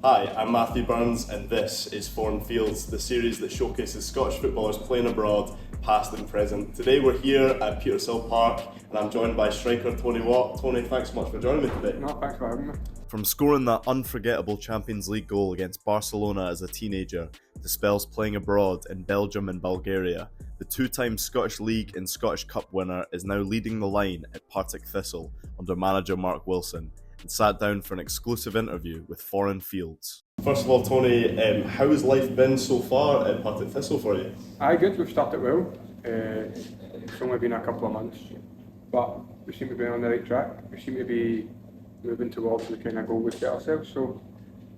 Hi, I'm Matthew Burns and this is Foreign Fields, the series that showcases Scottish footballers playing abroad, past and present. Today we're here at Partick Thistle Park and I'm joined by striker Tony Watt. Tony, thanks so much for joining me today. No, thanks for having me. From scoring that unforgettable Champions League goal against Barcelona as a teenager to spells playing abroad in Belgium and Bulgaria, the two-time Scottish League and Scottish Cup winner is now leading the line at Partick Thistle under manager Mark Wilson, and sat down for an exclusive interview with Foreign Fields. First of all, Tony, how has life been so far at Partick Thistle for you? Aye, good. We've started well. It's only been a couple of months, but we seem to be on the right track. We seem to be moving towards the kind of goal we set ourselves. So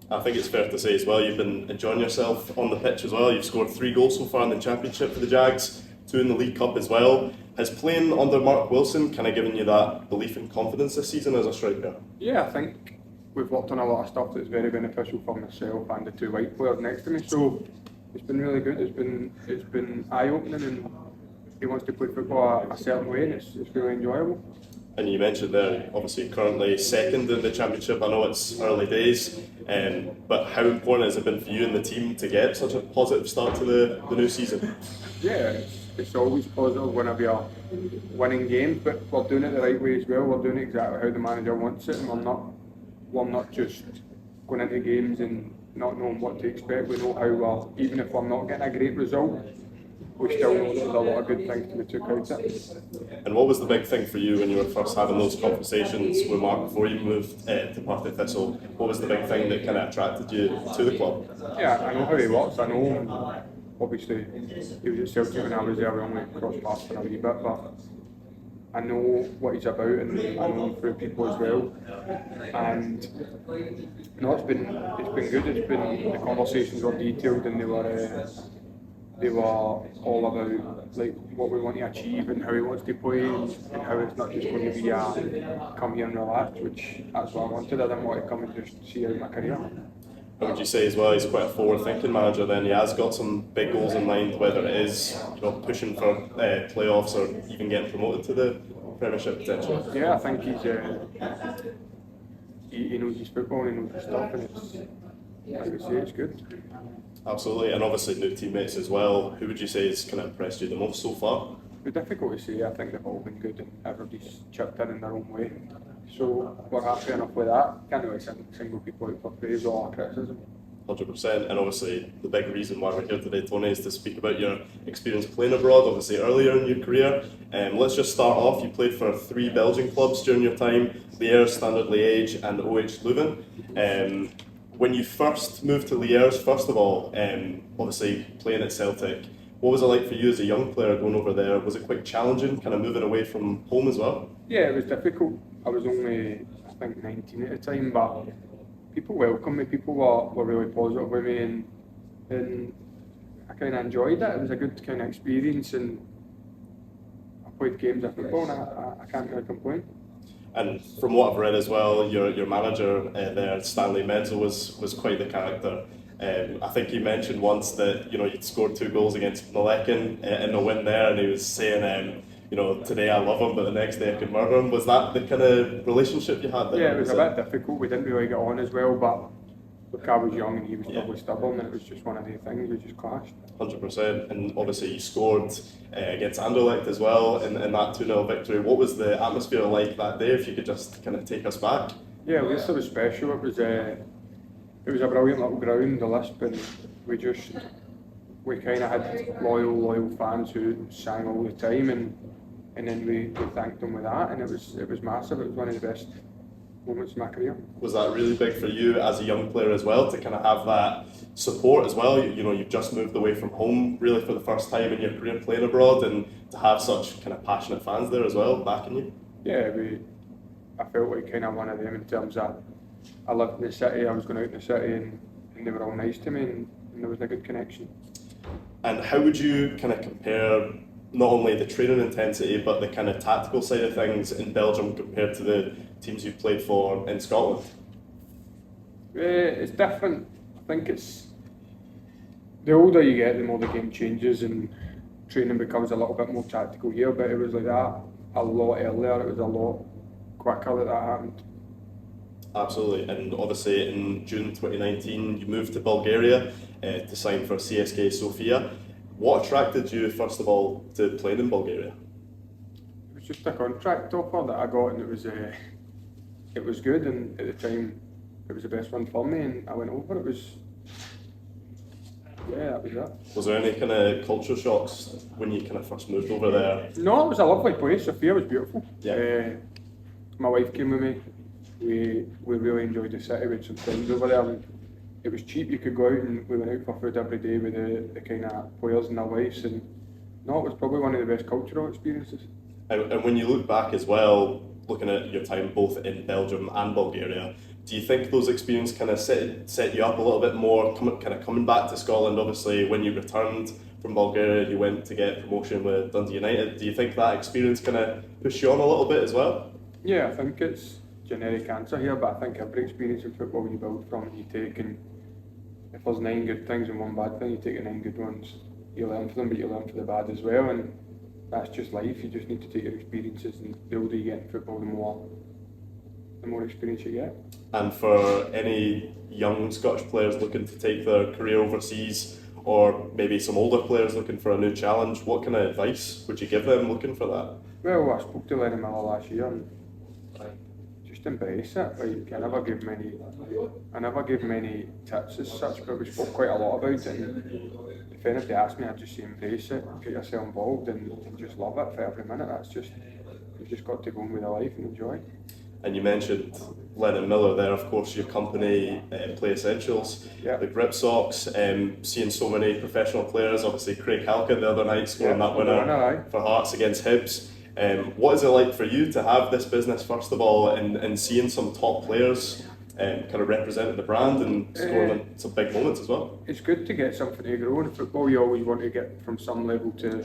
I think it's fair to say as well, you've been enjoying yourself on the pitch as well. You've scored 3 goals so far in the Championship for the Jags, 2 in the League Cup as well. Has playing under Mark Wilson kind of given you that belief and confidence this season as a striker? Yeah, I think we've worked on a lot of stuff that's very beneficial for myself and the 2 white players next to me. So it's been really good. It's been eye-opening, and he wants to play football a certain way, and it's really enjoyable. And you mentioned there, obviously currently second in the Championship. I know it's early days, but how important has it been for you and the team to get such a positive start to the new season? Yeah, it's always positive whenever you're winning games, but we're doing it the right way as well. We're doing it exactly how the manager wants it, and we're not just going into games and not knowing what to expect. We know how even if we're not getting a great result, we still know there's a lot of good things to be took out of it. And what was the big thing for you when you were first having those conversations with Mark before you moved to Partick Thistle? What was the big thing that kind of attracted you to the club? Yeah, I know how he works. I know, obviously, he was at Celtic when I was there. We only crossed paths for a wee bit, but I know what he's about, and I know him through people as well. And no, it's been good. It's been, the conversations were detailed, and they were all about like what we want to achieve and how he wants to play, and how it's not just going to be a come here and relax, which that's what I wanted. I didn't want to come and just see out my career. Would you say as well he's quite a forward-thinking manager then? He has got some big goals in mind, whether it is pushing for playoffs or even getting promoted to the Premiership potentially? Yeah, I think he knows his football, he knows his stuff, and it's, like I say, it's good. Absolutely, and obviously new teammates as well. Who would you say has kind of impressed you the most so far? It's difficult to say. I think they've all been good and everybody's chipped in their own way. So we're happy enough with that. Can't really single people out for praise or criticism. 100%, and obviously the big reason why we're here today, Tony, is to speak about your experience playing abroad, obviously earlier in your career. Let's just start off. You played for 3 Belgian clubs during your time, Lierre, Standard Liège and OH Leuven. When you first moved to Lierre, first of all, obviously playing at Celtic, what was it like for you as a young player going over there? Was it quite challenging, kind of moving away from home as well? Yeah, it was difficult. I was only, I think, 19 at the time, but people welcomed me. People were really positive with me, and I kind of enjoyed it. It was a good kind of experience, and I played games of football, and I can't really complain. And from what I've read as well, your manager there, Stanley Menzel, was quite the character. I think he mentioned once that you'd scored 2 goals against Malekin in the win there, and he was saying, today I love him, but the next day I could murder him. Was that the kind of relationship you had there? Yeah, it was a bit difficult. We didn't really get on as well, but look, I was young and he was probably stubborn, and it was just one of the things. We just clashed. 100%, and obviously you scored against Anderlecht as well in that 2-0 victory. What was the atmosphere like that day, if you could just kind of take us back? Yeah, well, this was special. It was a brilliant little ground, the Lisp, and we kind of had loyal fans who sang all the time, and then we thanked them with that, and it was massive. It was one of the best moments of my career. Was that really big for you as a young player as well, to kind of have that support as well? You've just moved away from home really for the first time in your career playing abroad, and to have such kind of passionate fans there as well backing you? Yeah, I felt like kind of one of them in terms of I lived in the city, I was going out in the city, and they were all nice to me, and there was a good connection. And how would you kind of compare not only the training intensity but the kind of tactical side of things in Belgium compared to the teams you've played for in Scotland? It's different. I think it's the older you get, the more the game changes and training becomes a little bit more tactical here, but it was like that a lot earlier. It was a lot quicker that happened. Absolutely, and obviously in June 2019 you moved to Bulgaria to sign for CSKA Sofia. What attracted you first of all to playing in Bulgaria? It was just a contract offer that I got, and it was good, and at the time it was the best one for me, and I went over. That was it. Was there any kind of culture shocks when you kind of first moved over there? No, it was a lovely place. Sofia was beautiful. Yeah. My wife came with me. We really enjoyed the city. We had some friends over there, and it was cheap. You could go out, and we went out for food every day with the kind of players and their wives. And no, it was probably one of the best cultural experiences. And when you look back as well, looking at your time both in Belgium and Bulgaria, do you think those experiences kind of set you up a little bit more, coming back to Scotland? Obviously, when you returned from Bulgaria, you went to get promotion with Dundee United. Do you think that experience kind of pushed you on a little bit as well? Yeah, I think it's generic answer here, but I think every experience in football you build from, you take, and if there's 9 good things and 1 bad thing, you take the 9 good ones. You learn from them, but you learn from the bad as well, and that's just life. You just need to take your experiences, and the older you get in football, the more experience you get. And for any young Scottish players looking to take their career overseas, or maybe some older players looking for a new challenge, what kind of advice would you give them looking for that? Well, I spoke to Lennon Miller last year, and just embrace it. Like, I never give many tips as such, but we spoke quite a lot about it. And if anybody asked me, I'd just say embrace it, get yourself involved, and just love it for every minute. You've just got to go on with your life and enjoy. And you mentioned Lennon Miller there, of course, your company, Play Essentials, the grip socks, seeing so many professional players, obviously Craig Halkett the other night scoring that winner for Hearts against Hibs. What is it like for you to have this business, first of all, and seeing some top players kind of representing the brand and scoring some big moments as well? It's good to get something to grow in football. You always want to get from some level to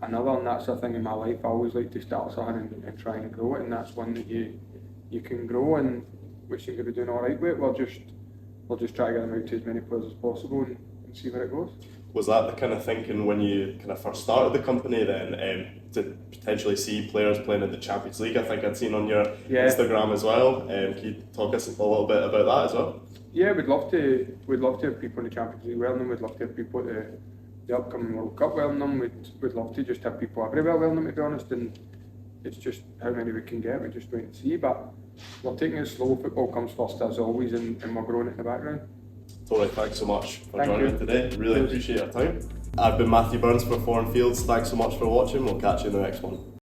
another, and that's the thing in my life. I always like to start something and try and grow it, and that's one that you can grow, and we seem to be doing all right with it. We'll just try to get them out to as many players as possible and see where it goes. Was that the kind of thinking when you kind of first started the company then, to potentially see players playing in the Champions League? I think I'd seen on your Instagram as well. Can you talk us a little bit about that as well? Yeah, we'd love to have people in the Champions League wearing them. We'd love to have people at the upcoming World Cup wearing them. We'd love to just have people everywhere wearing them, to be honest, and it's just how many we can get. We just wait and see, but we're taking it slow. Football comes first as always, and we're growing it in the background. Totally, thanks so much for joining me today. Really appreciate your time. I've been Matthew Burns for Foreign Fields. Thanks so much for watching. We'll catch you in the next one.